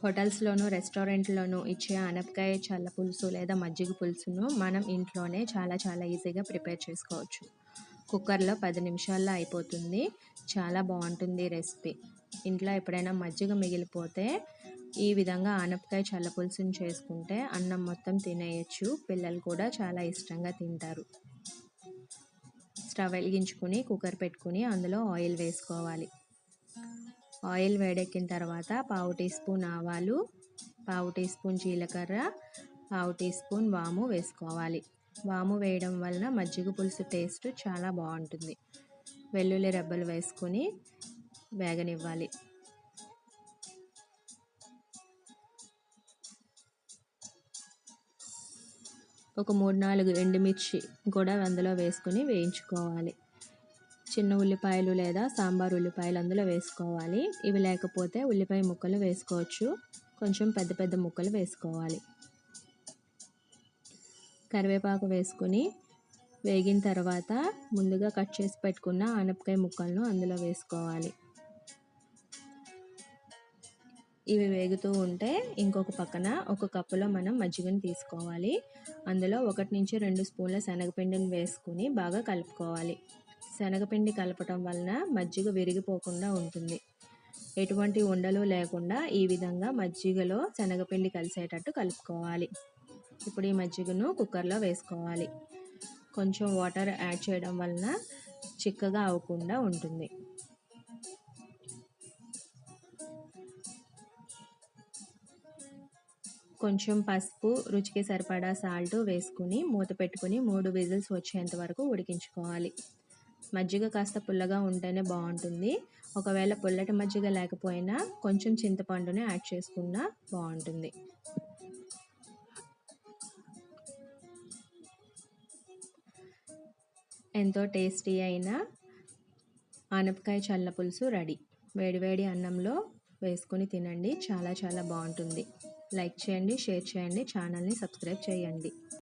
హోటల్స్లోనూ రెస్టారెంట్లోనూ ఇచ్చే ఆనపకాయ చల్ల పులుసు లేదా మజ్జిగ పులుసును మనం ఇంట్లోనే చాలా ఈజీగా ప్రిపేర్ చేసుకోవచ్చు. కుక్కర్లో 10 నిమిషాల్లో అయిపోతుంది. చాలా బాగుంటుంది రెసిపీ. ఇంట్లో ఎప్పుడైనా మజ్జిగ మిగిలిపోతే ఈ విధంగా ఆనపకాయ చల్ల పులుసుని చేసుకుంటే అన్నం మొత్తం తినేయచ్చు. పిల్లలు కూడా చాలా ఇష్టంగా తింటారు. స్టవ్ వెలిగించుకుని కుక్కర్ పెట్టుకుని అందులో ఆయిల్ వేసుకోవాలి. ఆయిల్ వేడెక్కిన తర్వాత పావు టీ స్పూన్ ఆవాలు, పావు టీ స్పూన్ జీలకర్ర, పావు టీ స్పూన్ వాము వేసుకోవాలి. వాము వేయడం వలన మజ్జిగ పులుసు టేస్ట్ చాలా బాగుంటుంది. వెల్లుల్లి రెబ్బలు వేసుకొని వేగనివ్వాలి. ఒక 3-4 ఎండుమిర్చి కూడా అందులో వేసుకొని వేయించుకోవాలి. చిన్న ఉల్లిపాయలు లేదా సాంబార్ ఉల్లిపాయలు అందులో వేసుకోవాలి. ఇవి లేకపోతే ఉల్లిపాయ ముక్కలు వేసుకోవచ్చు. కొంచెం పెద్ద ముక్కలు వేసుకోవాలి. కరివేపాకు వేసుకొని వేగిన తర్వాత ముందుగా కట్ చేసి పెట్టుకున్న ఆనపకాయ ముక్కలను అందులో వేసుకోవాలి. ఇవి వేగుతూ ఉంటే ఇంకొక పక్కన ఒక కప్పులో మనం మజ్జిగను తీసుకోవాలి. అందులో 1-2 స్పూన్ల శనగపిండిని వేసుకుని బాగా కలుపుకోవాలి. శనగపిండి కలపటం వలన మజ్జిగ విరిగిపోకుండా ఉంటుంది. ఎటువంటి ఉండలు లేకుండా ఈ విధంగా మజ్జిగలో శనగపిండి కలిసేటట్టు కలుపుకోవాలి. ఇప్పుడు ఈ మజ్జిగను కుక్కర్లో వేసుకోవాలి. కొంచెం వాటర్ యాడ్ చేయడం వలన చిక్కగా అవ్వకుండా ఉంటుంది. కొంచెం పసుపు, రుచికి సరిపడా సాల్ట్ వేసుకుని మూత పెట్టుకుని 3 విజిల్స్ వచ్చేంత వరకు ఉడికించుకోవాలి. మజ్జిగ కాస్త పుల్లగా ఉంటేనే బాగుంటుంది. ఒకవేళ పుల్లటి మజ్జిగ లేకపోయినా కొంచెం చింతపండుని యాడ్ చేసుకున్నా బాగుంటుంది. ఎంతో టేస్టీ అయిన ఆనపకాయ చల్ల పులుసు రెడీ. వేడివేడి అన్నంలో వేసుకొని తినండి. చాలా బాగుంటుంది. లైక్ చేయండి, షేర్ చేయండి, ఛానల్ని సబ్స్క్రైబ్ చేయండి.